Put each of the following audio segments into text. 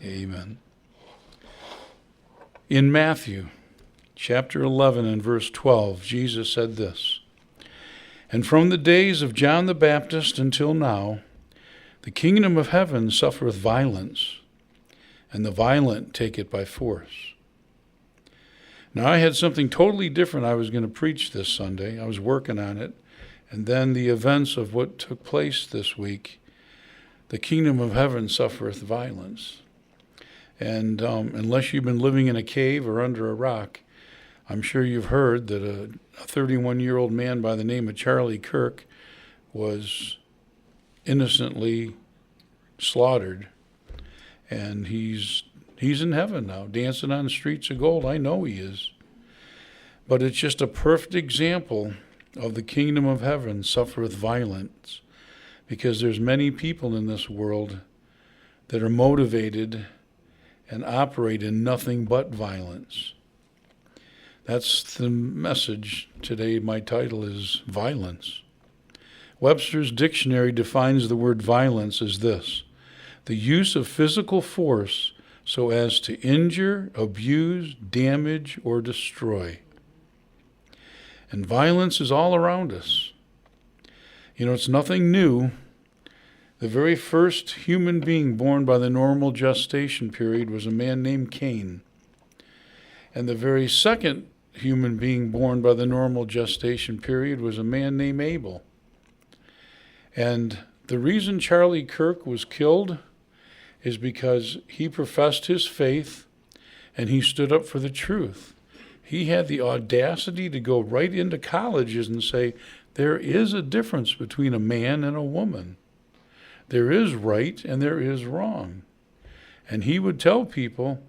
Amen. In Matthew chapter 11 and verse 12, Jesus said this, "And from the days of John the Baptist until now, the kingdom of heaven suffereth violence, and the violent take it by force." Now, I had something totally different I was going to preach this Sunday. I was working on it. And then the events of what took place this week, the kingdom of heaven suffereth violence. And unless you've been living in a cave or under a rock, I'm sure you've heard that a 31-year-old man by the name of Charlie Kirk was innocently slaughtered. And he's in heaven now, dancing on the streets of gold. I know he is. But it's just a perfect example of the kingdom of heaven suffereth violence, because there's many people in this world that are motivated and operate in nothing but violence. That's the message today. My title is Violence. Webster's dictionary defines the word violence as this: the use of physical force so as to injure, abuse, damage, or destroy. And violence is all around us. You know, it's nothing new. The very first human being born by the normal gestation period was a man named Cain. And the very second human being born by the normal gestation period was a man named Abel. And the reason Charlie Kirk was killed is because he professed his faith and he stood up for the truth. He had the audacity to go right into colleges and say, there is a difference between a man and a woman. There is right and there is wrong. And he would tell people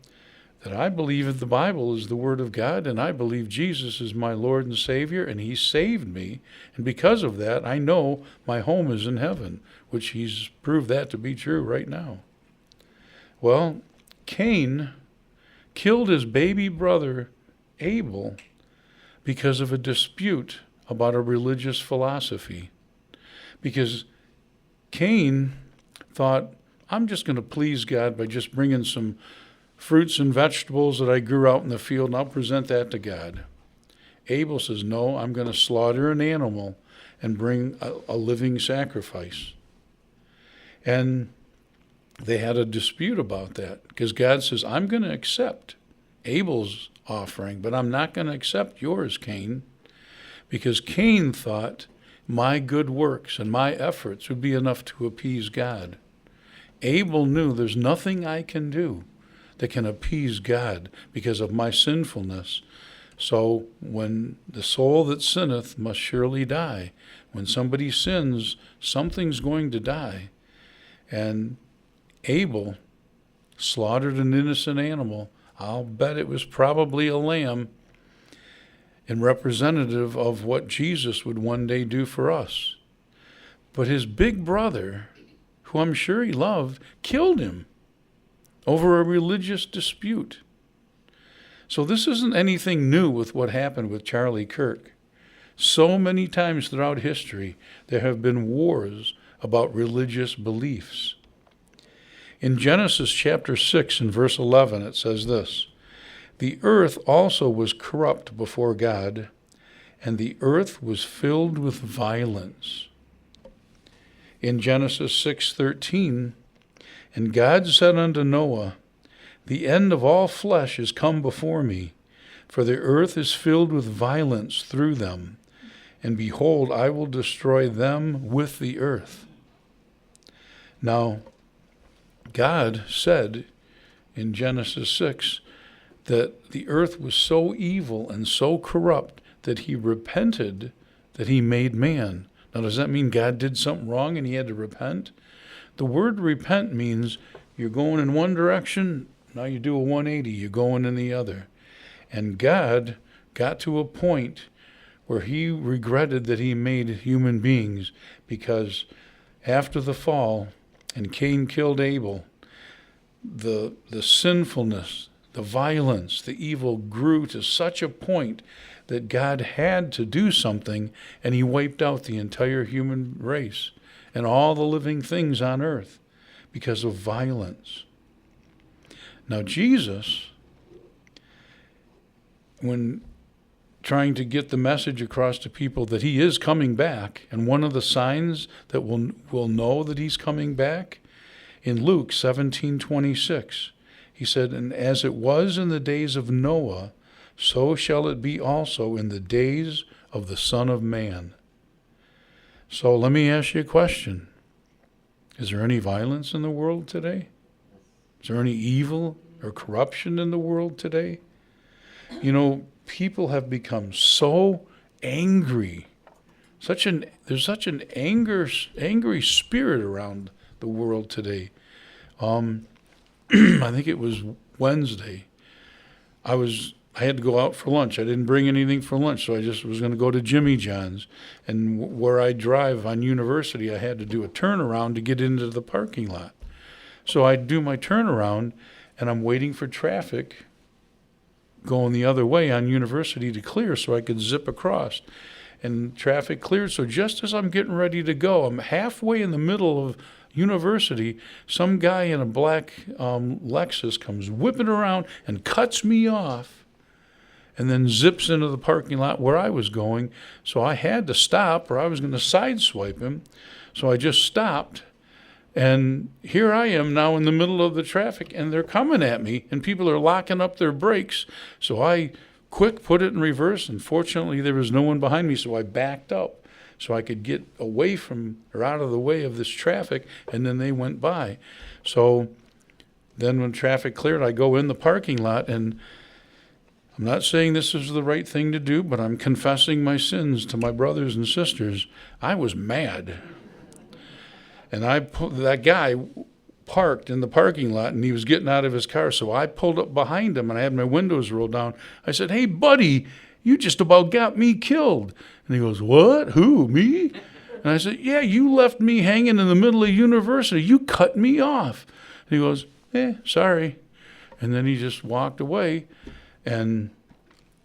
that I believe that the Bible is the Word of God, and I believe Jesus is my Lord and Savior, and He saved me. And because of that, I know my home is in heaven, which He's proved that to be true right now. Well, Cain killed his baby brother Abel because of a dispute about a religious philosophy. Because Cain thought, I'm just going to please God by just bringing some fruits and vegetables that I grew out in the field, and I'll present that to God. Abel says, no, I'm going to slaughter an animal and bring a living sacrifice. And they had a dispute about that, because God says, I'm going to accept Abel's offering, but I'm not going to accept yours, Cain, because Cain thought my good works and my efforts would be enough to appease God. Abel knew there's nothing I can do that can appease God because of my sinfulness. So when the soul that sinneth must surely die. When somebody sins, something's going to die. And Abel slaughtered an innocent animal. I'll bet it was probably a lamb, and representative of what Jesus would one day do for us. But his big brother, who I'm sure he loved, killed him over a religious dispute. So this isn't anything new with what happened with Charlie Kirk. So many times throughout history, there have been wars about religious beliefs. In Genesis chapter 6 and verse 11, it says this, the earth also was corrupt before God, and the earth was filled with violence. In Genesis 6:13, and God said unto Noah, the end of all flesh is come before me, for the earth is filled with violence through them, and behold, I will destroy them with the earth. Now, God said in Genesis 6 that the earth was so evil and so corrupt that He repented that He made man. Now, does that mean God did something wrong and He had to repent? The word repent means you're going in one direction, now you do a 180, you're going in the other. And God got to a point where He regretted that He made human beings, because after the fall, and Cain killed Abel, the sinfulness, the violence, the evil grew to such a point that God had to do something, and He wiped out the entire human race and all the living things on earth because of violence. Now Jesus, when trying to get the message across to people that he is coming back, and one of the signs that will know that he's coming back, in Luke 17:26, he said, "And as it was in the days of Noah, so shall it be also in the days of the Son of Man." So let me ask you a question. Is there any violence in the world today? Is there any evil or corruption in the world today? You know, people have become so angry. There's such an angry spirit around the world today. I think it was Wednesday. I had to go out for lunch. I didn't bring anything for lunch, so I just was going to go to Jimmy John's. And where I drive on University, I had to do a turnaround to get into the parking lot. So I do my turnaround, and I'm waiting for traffic going the other way on University to clear so I could zip across. And traffic cleared, so just as I'm getting ready to go, I'm halfway in the middle of University, some guy in a black Lexus comes whipping around and cuts me off and then zips into the parking lot where I was going. So I had to stop or I was going to sideswipe him. So I just stopped. And here I am now in the middle of the traffic, and they're coming at me, and people are locking up their brakes. So I quick put it in reverse, and fortunately there was no one behind me, so I backed up so I could get away from or out of the way of this traffic, and then they went by. So then when traffic cleared, I go in the parking lot, and I'm not saying this is the right thing to do, but I'm confessing my sins to my brothers and sisters. I was mad. And that guy parked in the parking lot, and he was getting out of his car, so I pulled up behind him, and I had my windows rolled down. I said, "Hey, buddy, you just about got me killed." And he goes, "What? Who, me?" And I said, "Yeah, you left me hanging in the middle of University. You cut me off." And he goes, "Sorry." And then he just walked away. And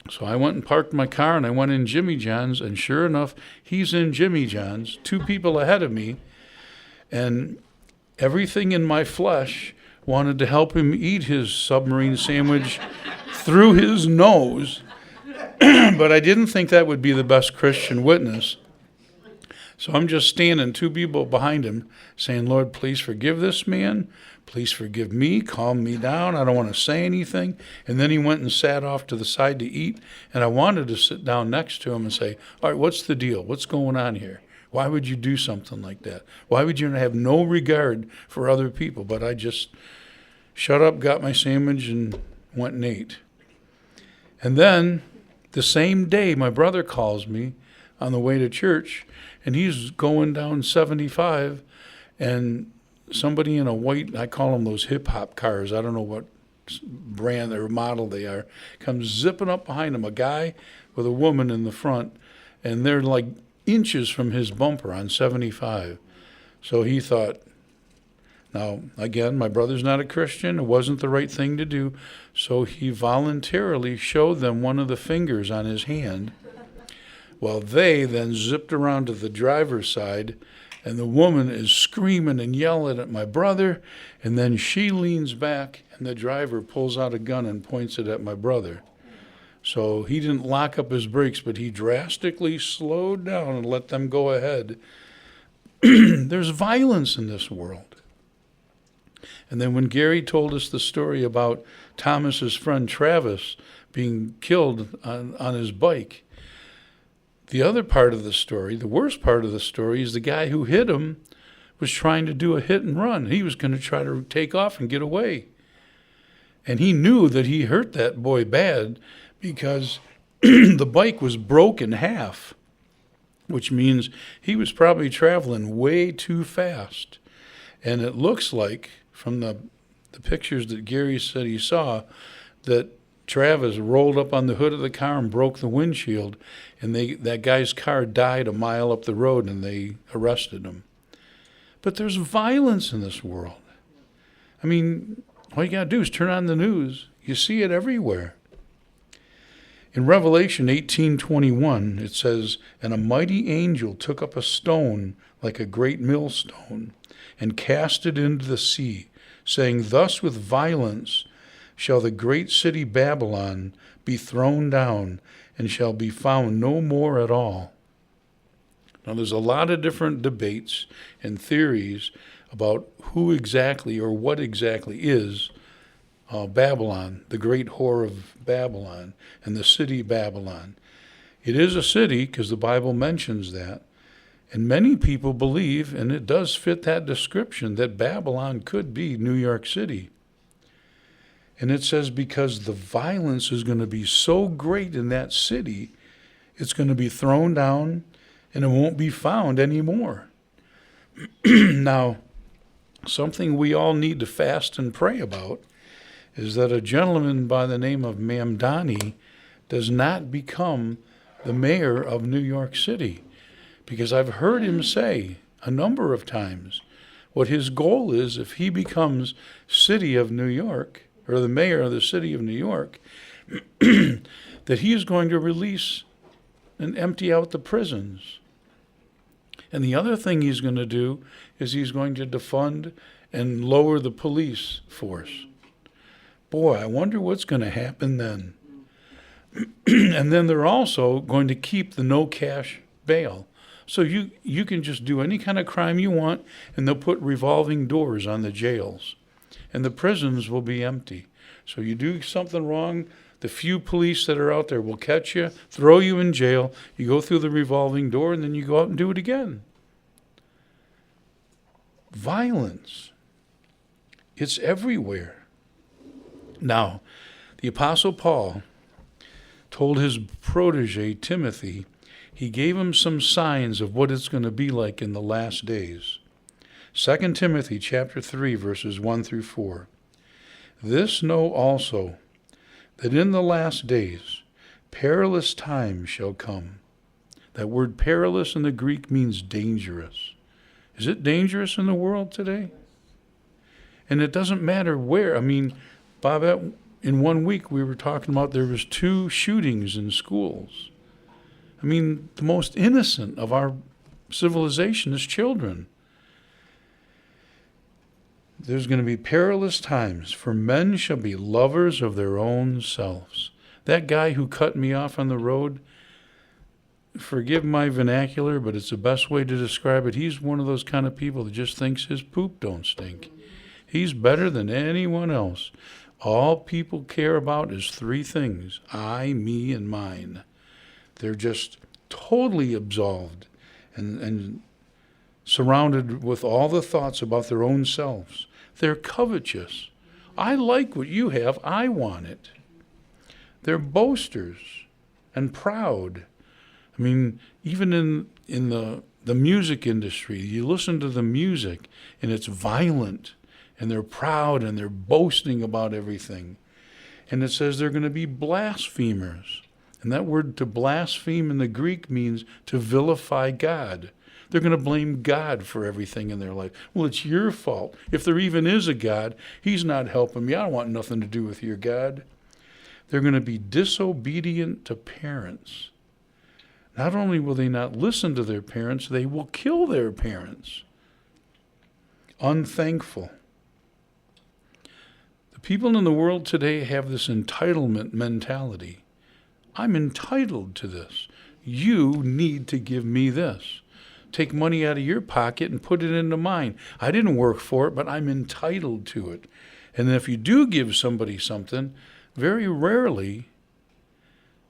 so I went and parked my car, and I went in Jimmy John's, and sure enough, he's in Jimmy John's, 2 people ahead of me. And everything in my flesh wanted to help him eat his submarine sandwich through his nose. But I didn't think that would be the best Christian witness. So I'm just standing, 2 people behind him, saying, "Lord, please forgive this man. Please forgive me. Calm me down. I don't want to say anything." And then he went and sat off to the side to eat. And I wanted to sit down next to him and say, "All right, what's the deal? What's going on here? Why would you do something like that? Why would you have no regard for other people?" But I just shut up, got my sandwich, and went and ate. And then the same day, my brother calls me on the way to church, and he's going down 75, and somebody in a white, I call them those hip-hop cars, I don't know what brand or model they are, comes zipping up behind him, a guy with a woman in the front, and they're like inches from his bumper on 75. So he thought, now, again, my brother's not a Christian. It wasn't the right thing to do. So he voluntarily showed them one of the fingers on his hand. Well, they then zipped around to the driver's side, and the woman is screaming and yelling at my brother, and then she leans back, and the driver pulls out a gun and points it at my brother. So he didn't lock up his brakes, but he drastically slowed down and let them go ahead. There's violence in this world. And then when Gary told us the story about Thomas's friend Travis being killed on his bike, the other part of the story, the worst part of the story, is the guy who hit him was trying to do a hit and run. He was going to try to take off and get away. And he knew that he hurt that boy bad, because the bike was broke in half, which means he was probably traveling way too fast. And it looks like, from the pictures that Gary said he saw, that Travis rolled up on the hood of the car and broke the windshield, and that guy's car died a mile up the road, and they arrested him. But there's violence in this world. I mean, all you got to do is turn on the news. You see it everywhere. In Revelation 18:21, it says, "And a mighty angel took up a stone like a great millstone and cast it into the sea, saying, Thus with violence shall the great city Babylon be thrown down, and shall be found no more at all. Now, there's a lot of different debates and theories about who exactly or what exactly is Babylon, the great whore of Babylon, and the city Babylon. It is a city because the Bible mentions that. And many people believe, and it does fit that description, that Babylon could be New York City. And it says because the violence is going to be so great in that city, it's going to be thrown down and it won't be found anymore. Now, something we all need to fast and pray about is that a gentleman by the name of Mamdani does not become the mayor of New York City. Because I've heard him say a number of times what his goal is if he becomes city of New York, or the mayor of the city of New York, that he is going to release and empty out the prisons. And the other thing he's going to do is he's going to defund and lower the police force. Boy, I wonder what's going to happen then. And then they're also going to keep the no cash bail. So you can just do any kind of crime you want, and they'll put revolving doors on the jails. And the prisons will be empty. So you do something wrong, the few police that are out there will catch you, throw you in jail, you go through the revolving door, and then you go out and do it again. Violence. It's everywhere. Now, the Apostle Paul told his protege, Timothy, he gave him some signs of what it's going to be like in the last days. 2 Timothy chapter 3, verses 1 through 4. This know also, that in the last days perilous times shall come. That word perilous in the Greek means dangerous. Is it dangerous in the world today? And it doesn't matter where. I mean, Bobette, in 1 week we were talking about there was 2 shootings in schools. I mean, the most innocent of our civilization is children. There's going to be perilous times, for men shall be lovers of their own selves. That guy who cut me off on the road, forgive my vernacular, but it's the best way to describe it. He's one of those kind of people that just thinks his poop don't stink. He's better than anyone else. All people care about is 3 things: I, me, and mine. They're just totally absolved and surrounded with all the thoughts about their own selves. They're covetous. I like what you have. I want it. They're boasters and proud. I mean, even in the music industry, you listen to the music and it's violent and they're proud and they're boasting about everything. And it says they're going to be blasphemers. And that word to blaspheme in the Greek means to vilify God. They're going to blame God for everything in their life. Well, it's your fault. If there even is a God, he's not helping me. I don't want nothing to do with your God. They're going to be disobedient to parents. Not only will they not listen to their parents, they will kill their parents. Unthankful. The people in the world today have this entitlement mentality. I'm entitled to this. You need to give me this. Take money out of your pocket and put it into mine. I didn't work for it, but I'm entitled to it. And if you do give somebody something, very rarely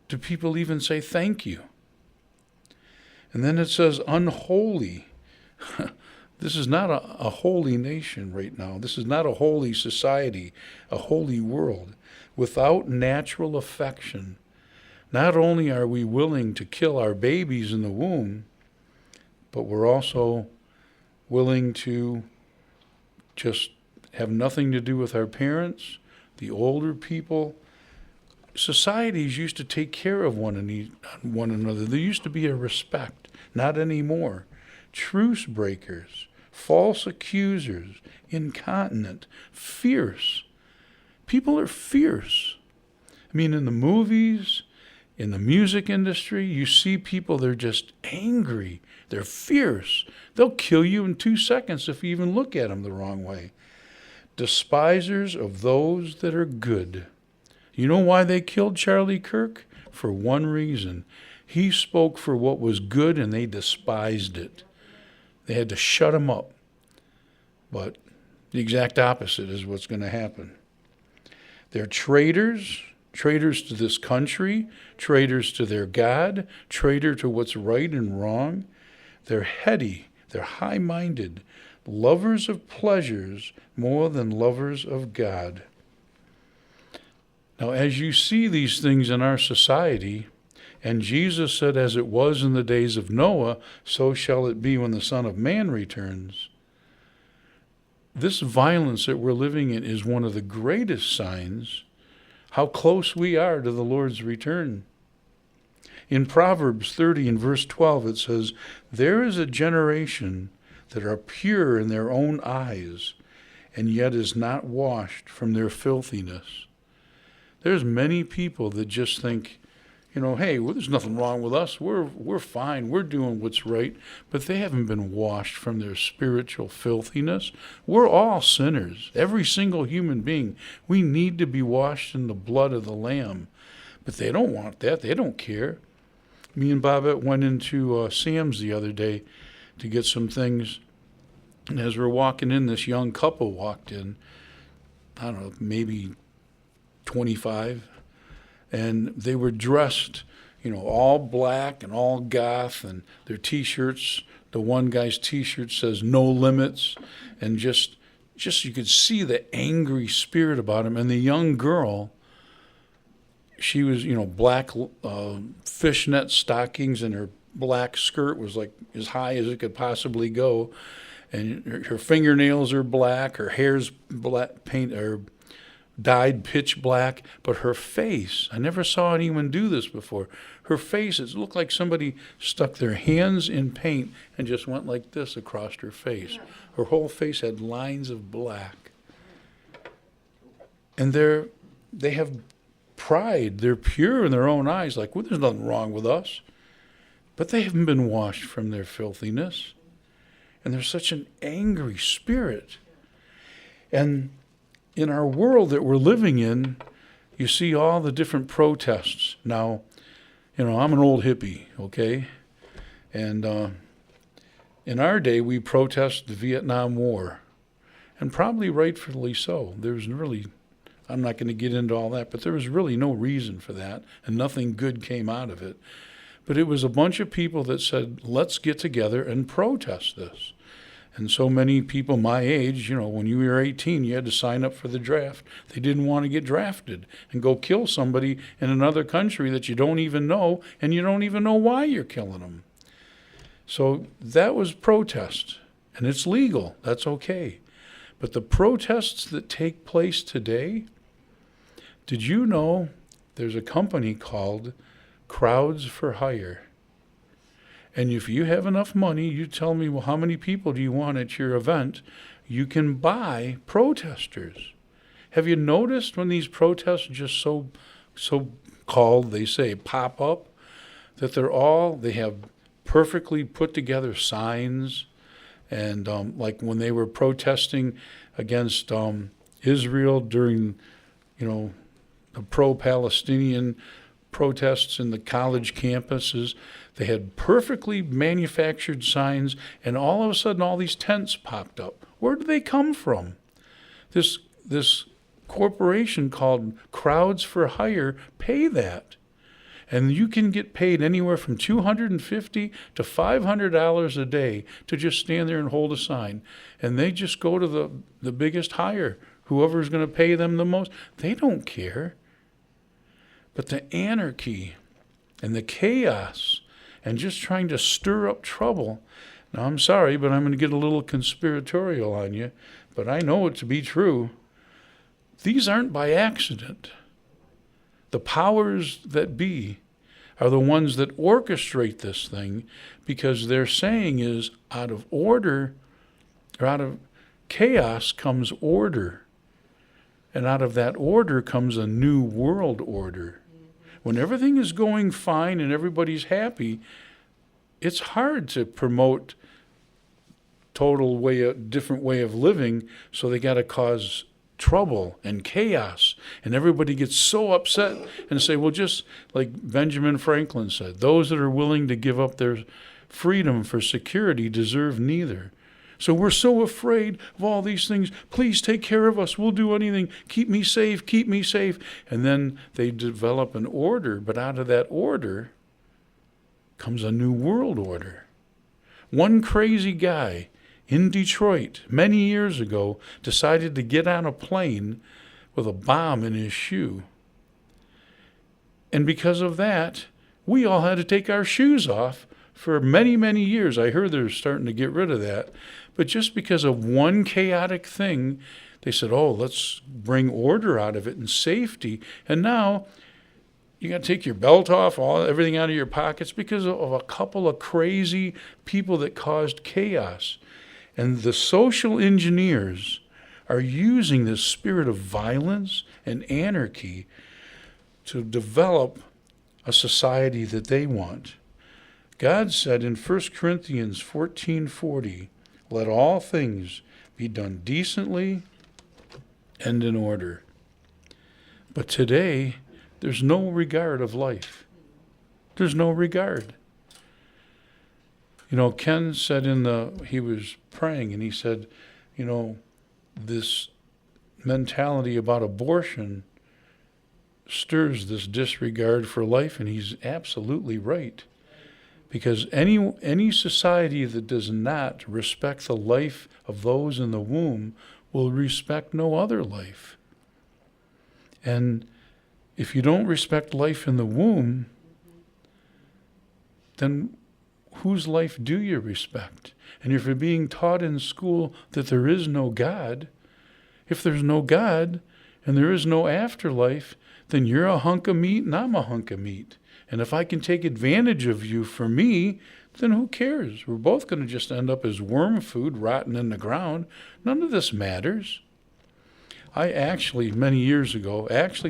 do people even say thank you. And then it says unholy. This is not a holy nation right now. This is not a holy society, a holy world. Without natural affection. Not only are we willing to kill our babies in the womb, but we're also willing to just have nothing to do with our parents, the older people. Societies used to take care of one another. There used to be a respect, not anymore. Truce breakers, false accusers, incontinent, fierce. People are fierce. I mean, in the movies, in the music industry, you see people, they're just angry. They're fierce. They'll kill you in 2 seconds if you even look at them the wrong way. despisers of those that are good. You know why they killed Charlie Kirk? For one reason. He spoke for what was good and they despised it. They had to shut him up. But the exact opposite is what's going to happen. They're traitors, traitors to this country, traitors to their God, traitor to what's right and wrong. They're heady, they're high-minded, lovers of pleasures more than lovers of God. Now, as you see these things in our society, and Jesus said, as it was in the days of Noah, so shall it be when the Son of Man returns. This violence that we're living in is one of the greatest signs how close we are to the Lord's return. In Proverbs 30 and verse 12, it says, there is a generation that are pure in their own eyes, and yet is not washed from their filthiness. There's many people that just think, hey, well, there's nothing wrong with us. We're fine. We're doing what's right. But they haven't been washed from their spiritual filthiness. We're all sinners. Every single human being. We need to be washed in the blood of the Lamb. But they don't want that. They don't care. Me and Bobette went into Sam's the other day to get some things. And as we're walking in, this young couple walked in. I don't know, maybe 25. And they were dressed, all black and all goth, and their T-shirts, the one guy's T-shirt says "No Limits," and just you could see the angry spirit about him. And the young girl, she was, black fishnet stockings, and her black skirt was like as high as it could possibly go, and her fingernails are black, her hair's black, dyed pitch black, but her face, I never saw anyone do this before. Her face, it looked like somebody stuck their hands in paint and just went like this across her face. Her whole face had lines of black. And they have pride. They're pure in their own eyes, like, well, there's nothing wrong with us. But they haven't been washed from their filthiness. And there's such an angry spirit. And in our world that we're living in, you see all the different protests. Now, I'm an old hippie, okay? And in our day, we protest the Vietnam War. And probably rightfully so. There's really, I'm not going to get into all that, but there was really no reason for that, and nothing good came out of it. But it was a bunch of people that said, let's get together and protest this. And so many people my age, when you were 18, you had to sign up for the draft. They didn't want to get drafted and go kill somebody in another country that you don't even know, and you don't even know why you're killing them. So that was protest, and it's legal. That's okay. But the protests that take place today, did you know there's a company called Crowds for Hire? And if you have enough money, you tell me, well, how many people do you want at your event? You can buy protesters. Have you noticed when these protests just so called, they say, pop up, that they have perfectly put together signs, and like when they were protesting against Israel during, the pro-Palestinian protests in the college campuses, they had perfectly manufactured signs, and all of a sudden all these tents popped up. Where did they come from? This corporation called Crowds for Hire pay that. And you can get paid anywhere from $250 to $500 a day to just stand there and hold a sign. And they just go to the biggest hire, whoever's going to pay them the most. They don't care. But the anarchy and the chaos and just trying to stir up trouble. Now, I'm sorry, but I'm going to get a little conspiratorial on you, but I know it to be true. These aren't by accident. The powers that be are the ones that orchestrate this thing, because their saying is, out of order, or out of chaos comes order. And out of that order comes a new world order. When everything is going fine and everybody's happy, it's hard to promote different way of living, so they got to cause trouble and chaos, and everybody gets so upset and say, well, just like Benjamin Franklin said, those that are willing to give up their freedom for security deserve neither. So we're so afraid of all these things. Please take care of us. We'll do anything. Keep me safe. Keep me safe. And then they develop an order, but out of that order comes a new world order. One crazy guy in Detroit many years ago decided to get on a plane with a bomb in his shoe. And because of that, we all had to take our shoes off for many, many years. I heard they're starting to get rid of that. But just because of one chaotic thing, they said, oh, let's bring order out of it and safety. And now you got to take your belt off, everything out of your pockets because of a couple of crazy people that caused chaos. And the social engineers are using this spirit of violence and anarchy to develop a society that they want. God said in 1 Corinthians 14:40, let all things be done decently and in order. But today, there's no regard of life. There's no regard. You know, Ken said he was praying and he said, you know, this mentality about abortion stirs this disregard for life, and he's absolutely right. Because any society that does not respect the life of those in the womb will respect no other life. And if you don't respect life in the womb, then whose life do you respect? And if you're being taught in school that there is no God, if there's no God and there is no afterlife, then you're a hunk of meat and I'm a hunk of meat. And if I can take advantage of you for me, then who cares? We're both going to just end up as worm food rotting in the ground. None of this matters. I actually, many years ago,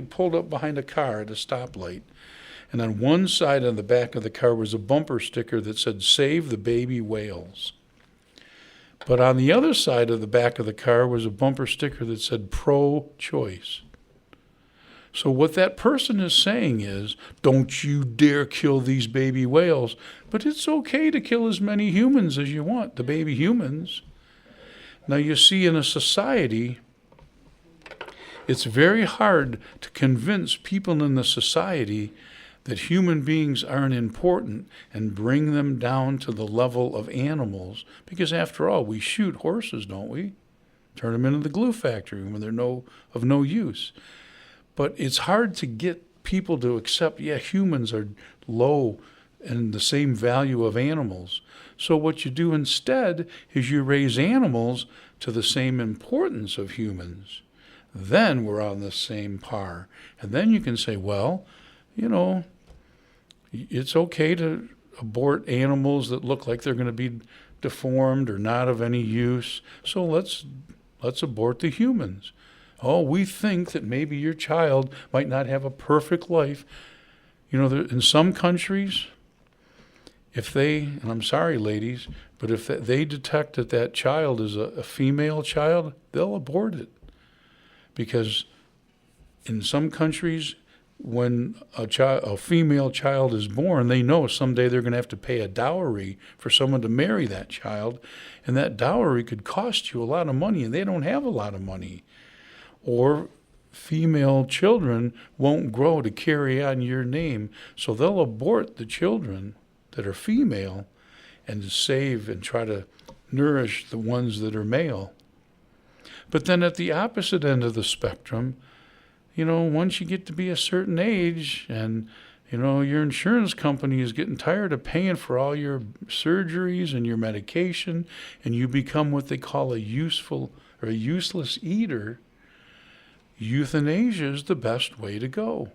pulled up behind a car at a stoplight. And on one side of the back of the car was a bumper sticker that said, "Save the baby whales." But on the other side of the back of the car was a bumper sticker that said, "Pro-choice." So what that person is saying is, don't you dare kill these baby whales, but it's okay to kill as many humans as you want, the baby humans. Now you see, in a society, it's very hard to convince people in the society that human beings aren't important and bring them down to the level of animals, because after all, we shoot horses, don't we? Turn them into the glue factory when they're of no use. But it's hard to get people to accept, humans are low and the same value of animals. So what you do instead is you raise animals to the same importance of humans. Then we're on the same par. And then you can say, well, you know, it's okay to abort animals that look like they're going to be deformed or not of any use. So let's abort the humans. Oh, we think that maybe your child might not have a perfect life. You know, in some countries, and I'm sorry, ladies, but if they detect that child is a female child, they'll abort it. Because in some countries, when a female child is born, they know someday they're going to have to pay a dowry for someone to marry that child. And that dowry could cost you a lot of money, and they don't have a lot of money. Or female children won't grow to carry on your name, so they'll abort the children that are female and save and try to nourish the ones that are male. But then at the opposite end of the spectrum, you know, once you get to be a certain age and, you know, your insurance company is getting tired of paying for all your surgeries and your medication, and you become what they call a useless eater, euthanasia is the best way to go.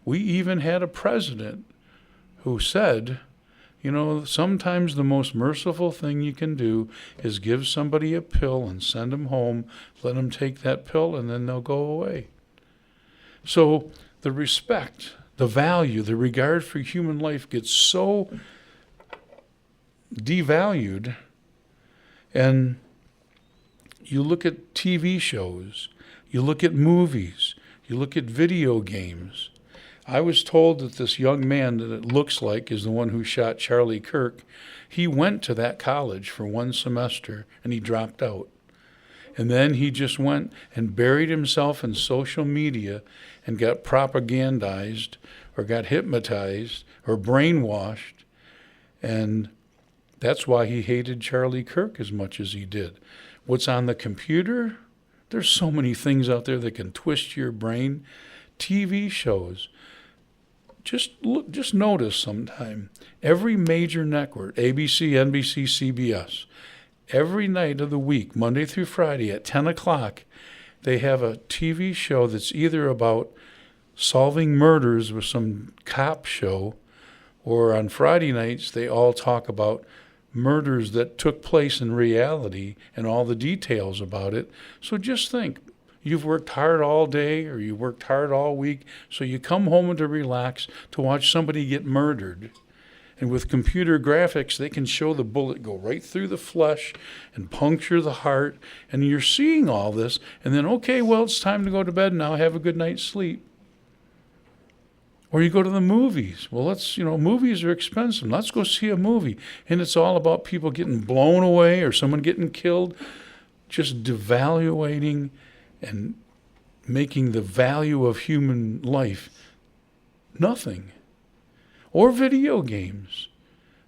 We even had a president who said, you know, sometimes the most merciful thing you can do is give somebody a pill and send them home, let them take that pill, and then they'll go away. So the respect, the value, the regard for human life gets so devalued, And you look at TV shows, you look at movies, you look at video games. I was told that this young man that it looks like is the one who shot Charlie Kirk, he went to that college for one semester and he dropped out. And then he just went and buried himself in social media and got propagandized or got hypnotized or brainwashed. And that's why he hated Charlie Kirk as much as he did. What's on the computer? There's so many things out there that can twist your brain. TV shows. Just notice sometime. Every major network, ABC, NBC, CBS, every night of the week, Monday through Friday at 10 o'clock, they have a TV show that's either about solving murders with some cop show, or on Friday nights they all talk about murders that took place in reality and all the details about it. So just think, you've worked hard all day or you worked hard all week, so you come home to relax to watch somebody get murdered. And with computer graphics, they can show the bullet go right through the flesh and puncture the heart. And you're seeing all this. And then, okay, well, it's time to go to bed now. Have a good night's sleep. Or you go to the movies. Well, movies are expensive. Let's go see a movie. And it's all about people getting blown away or someone getting killed. Just devaluating and making the value of human life nothing. Or video games.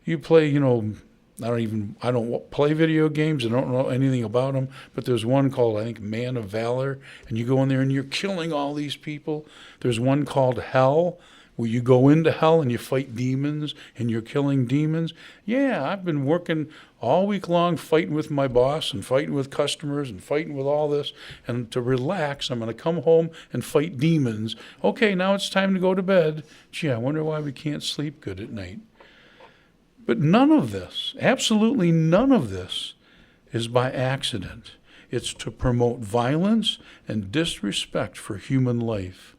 You play, I don't play video games. I don't know anything about them. But there's one called, I think, Man of Valor. And you go in there and you're killing all these people. There's one called Hell, where you go into hell and you fight demons and you're killing demons. Yeah, I've been working all week long fighting with my boss and fighting with customers and fighting with all this. And to relax, I'm going to come home and fight demons. Okay, now it's time to go to bed. Gee, I wonder why we can't sleep good at night. But none of this, absolutely none of this, is by accident. It's to promote violence and disrespect for human life.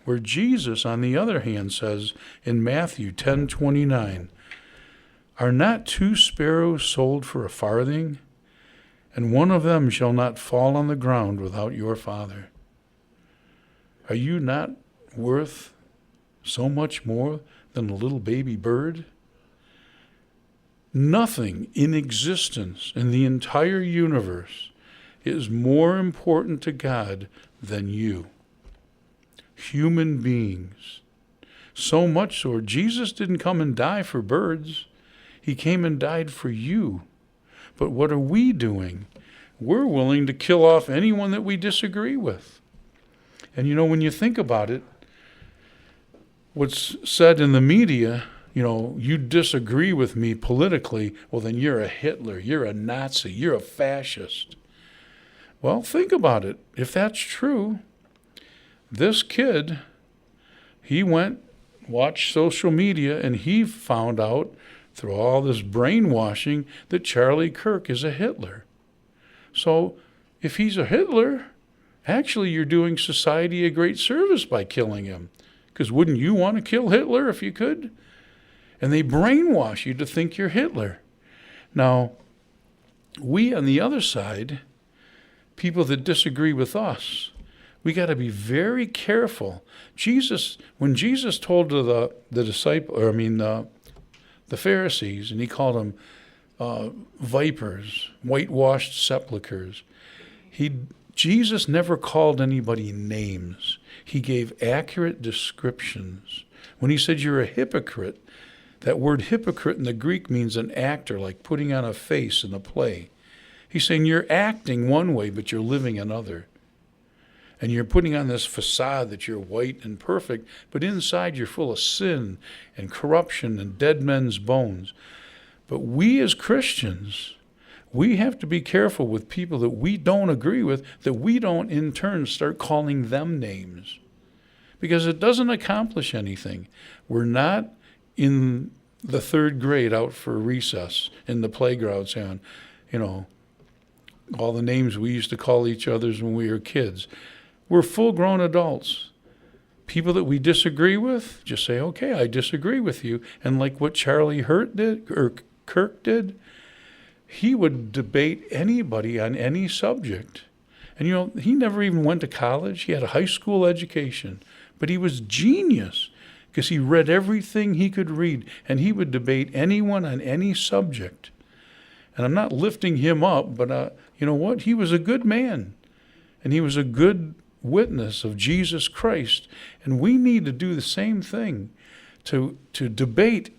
Where Jesus, on the other hand, says in Matthew 10:29, "Are not 2 sparrows sold for a farthing? And one of them shall not fall on the ground without your Father. Are you not worth so much more than a little baby bird?" Nothing in existence in the entire universe is more important to God than you. Human beings. So much so, Jesus didn't come and die for birds. He came and died for you. But what are we doing? We're willing to kill off anyone that we disagree with. And when you think about it, what's said in the media, you disagree with me politically, well, then you're a Hitler, you're a Nazi, you're a fascist. Well, think about it. If that's true, this kid, he watched social media, and he found out through all this brainwashing that Charlie Kirk is a Hitler. So if he's a Hitler, actually you're doing society a great service by killing him. Because wouldn't you want to kill Hitler if you could? And they brainwash you to think you're Hitler. Now, we on the other side, people that disagree with us, we got to be very careful. When Jesus told to the Pharisees, and he called them vipers, whitewashed sepulchres, Jesus never called anybody names. He gave accurate descriptions. When he said you're a hypocrite, that word hypocrite in the Greek means an actor, like putting on a face in a play. He's saying you're acting one way, but you're living another. And you're putting on this facade that you're white and perfect, but inside you're full of sin and corruption and dead men's bones. But we as Christians, we have to be careful with people that we don't agree with, that we don't in turn start calling them names. Because it doesn't accomplish anything. We're not in the 3rd grade out for recess in the playground saying, all the names we used to call each other's when we were kids. We're full-grown adults. People that we disagree with, just say, okay, I disagree with you. And like what Charlie Kirk did, he would debate anybody on any subject. And he never even went to college. He had a high school education, but he was genius because he read everything he could read, and he would debate anyone on any subject. And I'm not lifting him up, but you know what? He was a good man, and he was a good witness of Jesus Christ. And we need to do the same thing, to debate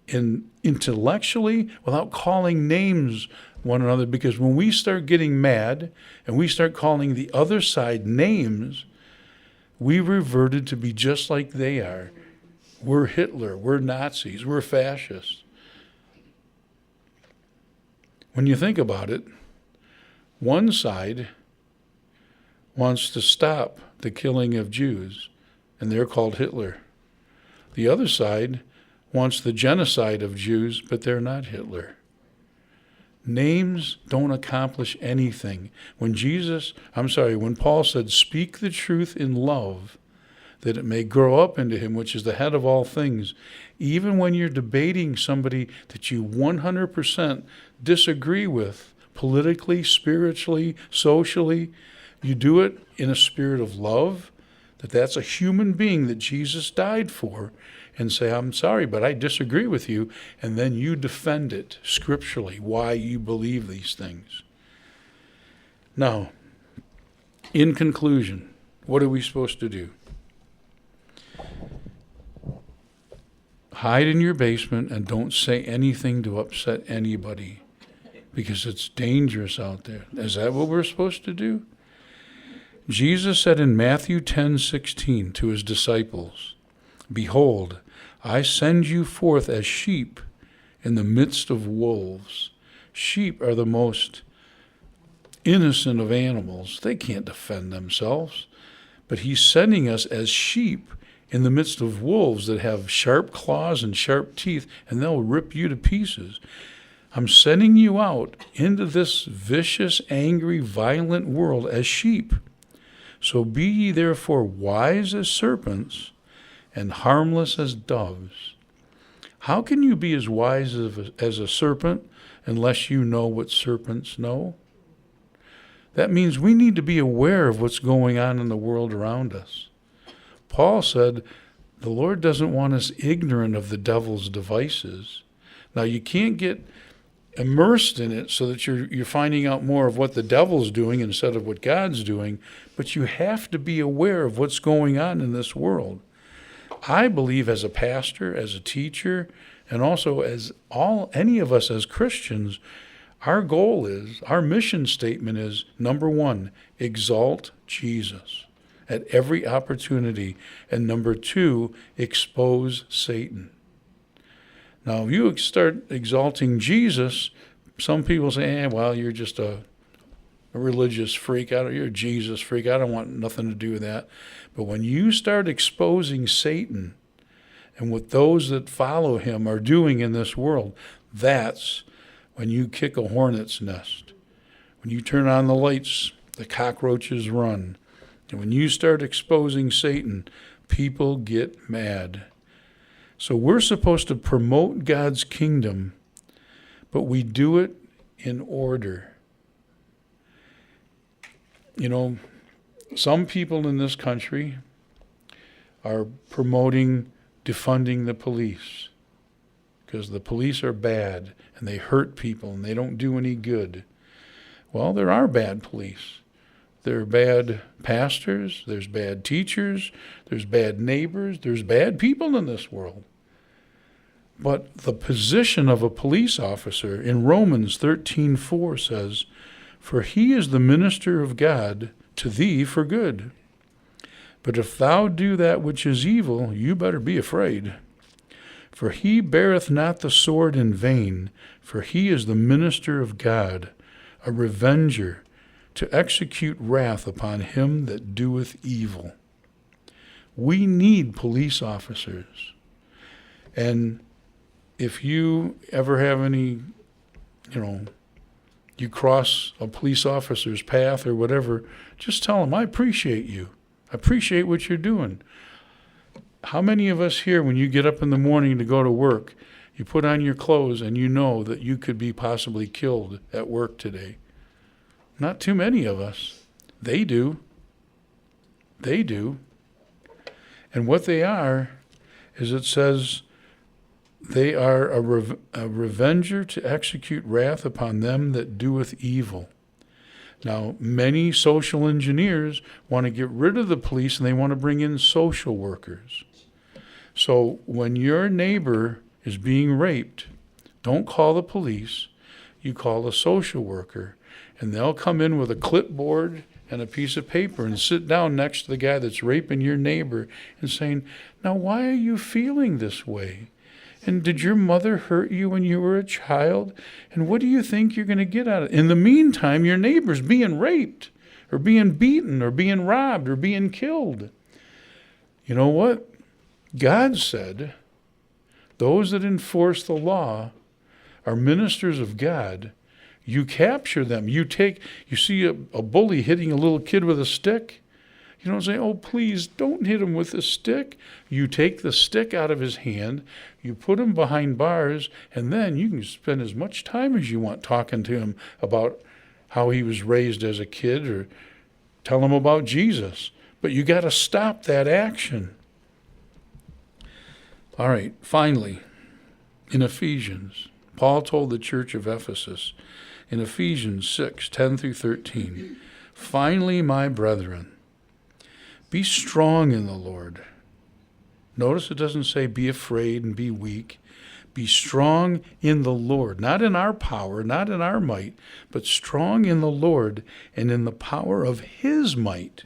intellectually without calling names one another, because when we start getting mad and we start calling the other side names, we reverted to be just like they are. We're Hitler, we're Nazis, we're fascists. When you think about it, one side wants to stop the killing of Jews, and they're called Hitler. The other side wants the genocide of Jews, but they're not Hitler. Names don't accomplish anything. When Paul said, speak the truth in love, that it may grow up into him, which is the head of all things. Even when you're debating somebody that you 100% disagree with, politically, spiritually, socially, you do it in a spirit of love, that's a human being that Jesus died for, and say, I'm sorry, but I disagree with you, and then you defend it scripturally, why you believe these things. Now, in conclusion, what are we supposed to do? Hide in your basement and don't say anything to upset anybody, because it's dangerous out there. Is that what we're supposed to do? Jesus said in Matthew 10:16 to his disciples, behold, I send you forth as sheep in the midst of wolves. Sheep are the most innocent of animals. They can't defend themselves. But he's sending us as sheep in the midst of wolves that have sharp claws and sharp teeth, and they'll rip you to pieces. I'm sending you out into this vicious, angry, violent world as sheep. So be ye therefore wise as serpents and harmless as doves. How can you be as wise as a serpent unless you know what serpents know? That means we need to be aware of what's going on in the world around us. Paul said the Lord doesn't want us ignorant of the devil's devices. Now, you can't get immersed in it so that you're finding out more of what the devil's doing instead of what God's doing, but you have to be aware of what's going on in this world. I believe as a pastor, as a teacher, and also as any of us as Christians, our goal is, our mission statement is, number one, exalt Jesus at every opportunity, and number two, expose Satan. Now, if you start exalting Jesus, some people say, well, you're just a religious freak. You're a Jesus freak. I don't want nothing to do with that. But when you start exposing Satan and what those that follow him are doing in this world, that's when you kick a hornet's nest. When you turn on the lights, the cockroaches run. And when you start exposing Satan, people get mad. So we're supposed to promote God's kingdom, but we do it in order. You know, some people in this country are promoting defunding the police because the police are bad and they hurt people and they don't do any good. Well, there are bad police. There are bad pastors, there's bad teachers, there's bad neighbors, there's bad people in this world. But the position of a police officer in Romans 13:4 says, for he is the minister of God to thee for good. But if thou do that which is evil, you better be afraid. For he beareth not the sword in vain, for he is the minister of God, a revenger, to execute wrath upon him that doeth evil. We need police officers. And if you ever have any, you cross a police officer's path or whatever, just tell them, I appreciate you. I appreciate what you're doing. How many of us here, when you get up in the morning to go to work, You put on your clothes and you know that you could be possibly killed at work today. Not too many of us. They do. They do. And what they are is, it says, they are a revenger to execute wrath upon them that doeth evil. Now, many social engineers want to get rid of the police and they want to bring in social workers. So when your neighbor is being raped, don't call the police. You call a social worker, and they'll come in with a clipboard and a piece of paper and sit down next to the guy that's raping your neighbor and saying, now, why are you feeling this way? And did your mother hurt you when you were a child? And what do you think you're going to get out of it? In the meantime, your neighbor's being raped or being beaten or being robbed or being killed. You know what? God said those that enforce the law are ministers of God. You capture them. You see a bully hitting a little kid with a stick. You don't say, oh, please don't hit him with a stick. You take the stick out of his hand, you put him behind bars, and then you can spend as much time as you want talking to him about how he was raised as a kid, or tell him about Jesus. But you got to stop that action. All right, finally, in Ephesians, Paul told the church of Ephesus in Ephesians 6:10-13, finally, my brethren, be strong in the Lord. Notice it doesn't say be afraid and be weak. Be strong in the Lord, not in our power, not in our might, but strong in the Lord and in the power of his might.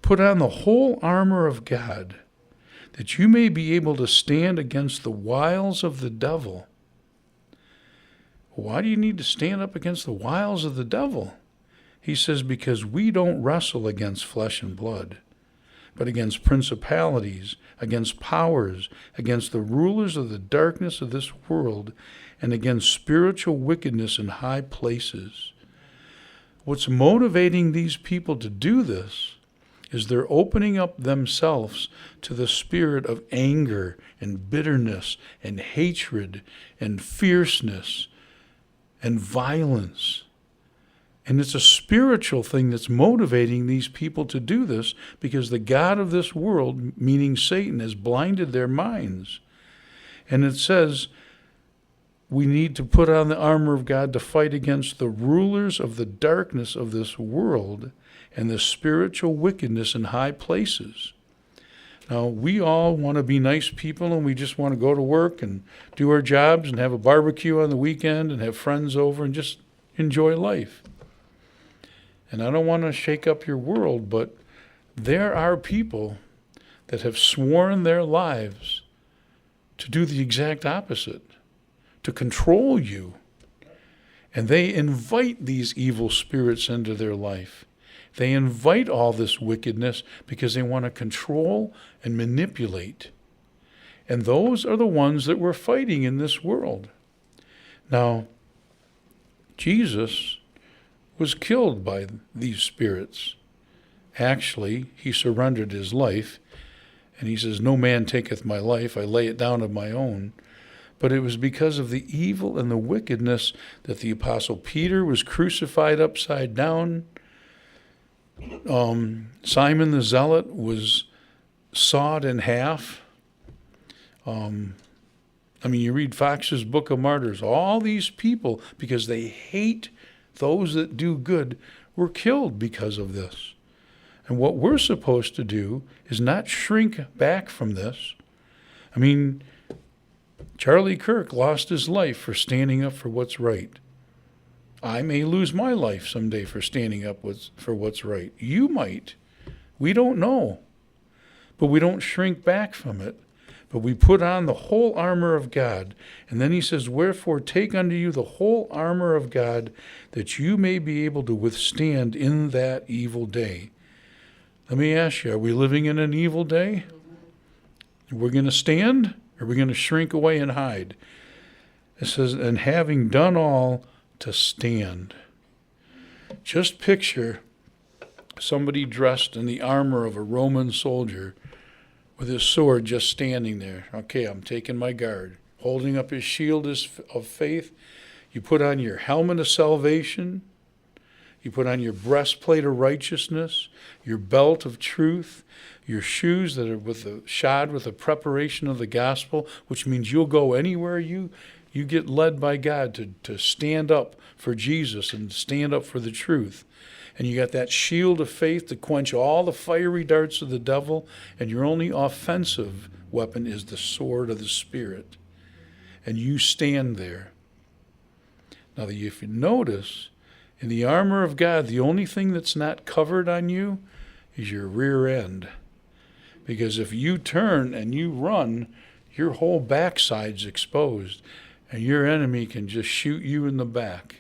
Put on the whole armor of God, that you may be able to stand against the wiles of the devil. Why do you need to stand up against the wiles of the devil? He says, because we don't wrestle against flesh and blood, but against principalities, against powers, against the rulers of the darkness of this world, and against spiritual wickedness in high places. What's motivating these people to do this is they're opening up themselves to the spirit of anger and bitterness and hatred and fierceness and violence. And it's a spiritual thing that's motivating these people to do this, because the god of this world, meaning Satan, has blinded their minds. And it says we need to put on the armor of God to fight against the rulers of the darkness of this world and the spiritual wickedness in high places. Now, we all want to be nice people, and we just want to go to work and do our jobs and have a barbecue on the weekend and have friends over and just enjoy life. And I don't want to shake up your world, but there are people that have sworn their lives to do the exact opposite, to control you. And they invite these evil spirits into their life. They invite all this wickedness because they want to control and manipulate. And those are the ones that we're fighting in this world. Now, Jesus was killed by these spirits. Actually, he surrendered his life, and he says, no man taketh my life, I lay it down of my own. But it was because of the evil and the wickedness that the Apostle Peter was crucified upside down. Simon the Zealot was sawed in half. You read Fox's Book of Martyrs, all these people, because they hate those that do good, were killed because of this. And what we're supposed to do is not shrink back from this. Charlie Kirk lost his life for standing up for what's right. I may lose my life someday for standing up for what's right. You might. We don't know. But we don't shrink back from it. But we put on the whole armor of God. And then he says, wherefore take unto you the whole armor of God, that you may be able to withstand in that evil day. Let me ask you, are we living in an evil day? We're going to stand, or are we going to shrink away and hide? It says, and having done all, to stand. Just picture somebody dressed in the armor of a Roman soldier with his sword just standing there. Okay, I'm taking my guard. holding up his shield of faith. You put on your helmet of salvation. You put on your breastplate of righteousness, your belt of truth, your shoes that are shod with the preparation of the gospel, which means you'll go anywhere you get led by God to stand up for Jesus and stand up for the truth. And you got that shield of faith to quench all the fiery darts of the devil, and your only offensive weapon is the sword of the Spirit. And you stand there. Now, if you notice, in the armor of God, the only thing that's not covered on you is your rear end. Because if you turn and you run, your whole backside's exposed, and your enemy can just shoot you in the back.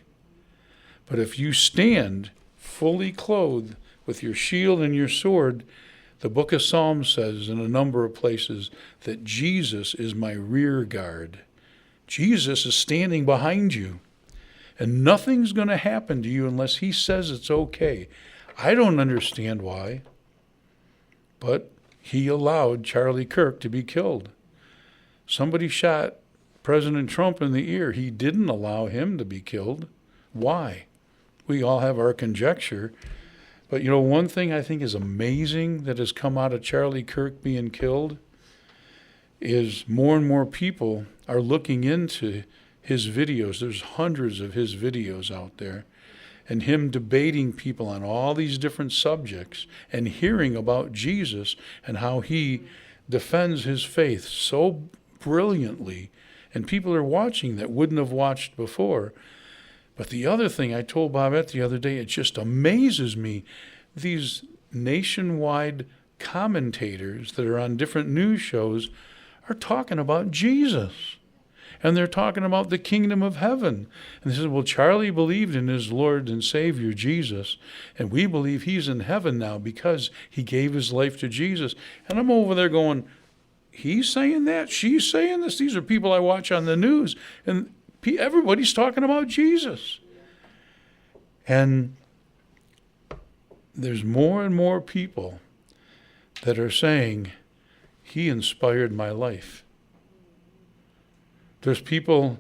But if you stand fully clothed with your shield and your sword, the book of Psalms says in a number of places that Jesus is my rear guard. Jesus is standing behind you. And nothing's going to happen to you unless he says it's okay. I don't understand why, but he allowed Charlie Kirk to be killed. Somebody shot President Trump in the ear. He didn't allow him to be killed. Why? We all have our conjecture. But you know, one thing I think is amazing that has come out of Charlie Kirk being killed is more and more people are looking into his videos. There's hundreds of his videos out there, and him debating people on all these different subjects and hearing about Jesus and how he defends his faith so brilliantly. And people are watching that wouldn't have watched before. But the other thing I told Bobette the other day, it just amazes me. These nationwide commentators that are on different news shows are talking about Jesus. And they're talking about the kingdom of heaven. And they said, well, Charlie believed in his Lord and Savior, Jesus. And we believe he's in heaven now because he gave his life to Jesus. And I'm over there going, he's saying that? She's saying this? These are people I watch on the news. And everybody's talking about Jesus. And there's more and more people that are saying, he inspired my life. There's people,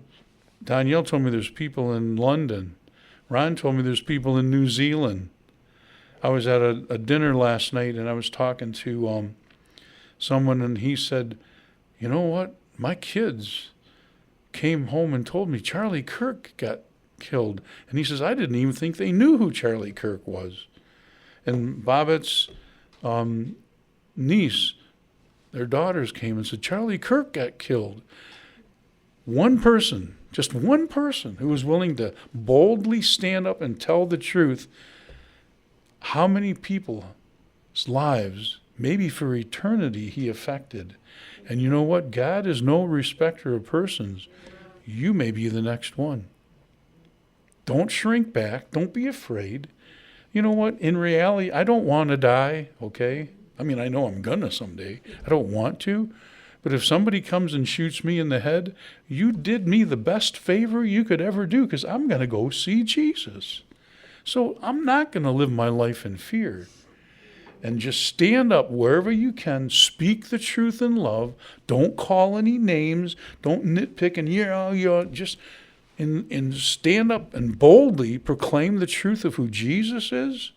Danielle told me there's people in London. Ron told me there's people in New Zealand. I was at a dinner last night and I was talking to someone, and he said, you know what? My kids came home and told me Charlie Kirk got killed. And he says, I didn't even think they knew who Charlie Kirk was. And Bobette's niece, their daughters came and said, Charlie Kirk got killed. One person, just one person who was willing to boldly stand up and tell the truth, how many people's lives, maybe for eternity, he affected. And you know what? God is no respecter of persons. You may be the next one. Don't shrink back. Don't be afraid. You know what? In reality, I don't want to die, okay? I mean, I know I'm gonna someday. I don't want to. But if somebody comes and shoots me in the head, you did me the best favor you could ever do, because I'm going to go see Jesus. So I'm not going to live my life in fear. And just stand up wherever you can, speak the truth in love. Don't call any names. Don't nitpick and just stand up and boldly proclaim the truth of who Jesus is,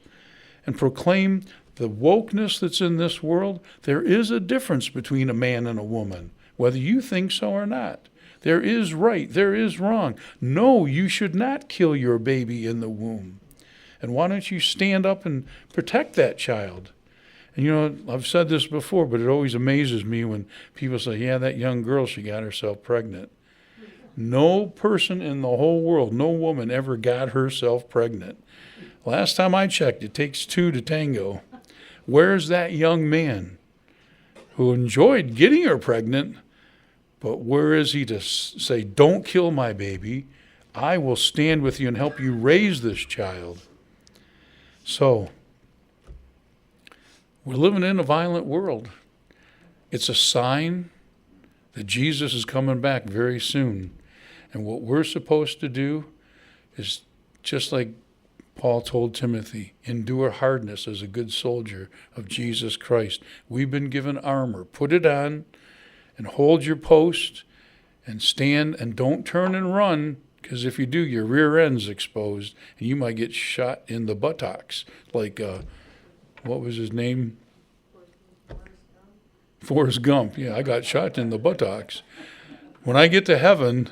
and proclaim the wokeness that's in this world. There is a difference between a man and a woman, whether you think so or not. There is right, there is wrong. No, you should not kill your baby in the womb. And why don't you stand up and protect that child? And you know, I've said this before, but it always amazes me when people say, yeah, that young girl, she got herself pregnant. No person in the whole world, no woman ever got herself pregnant. Last time I checked, it takes two to tango. Where's that young man who enjoyed getting her pregnant, but where is he to say, don't kill my baby. I will stand with you and help you raise this child. So, we're living in a violent world. It's a sign that Jesus is coming back very soon. And what we're supposed to do is, just like Paul told Timothy, endure hardness as a good soldier of Jesus Christ. We've been given armor. Put it on and hold your post and stand and don't turn and run, because if you do, your rear end's exposed and you might get shot in the buttocks. Like, what was his name? Forrest Gump. Yeah, I got shot in the buttocks. When I get to heaven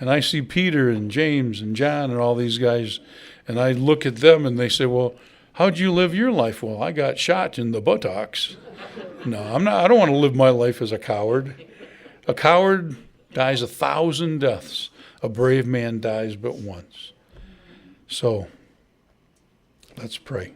and I see Peter and James and John and all these guys, and I look at them and they say, well, how'd you live your life? Well, I got shot in the buttocks. No, I don't want to live my life as a coward. A coward dies 1,000 deaths. A brave man dies but once. So, let's pray.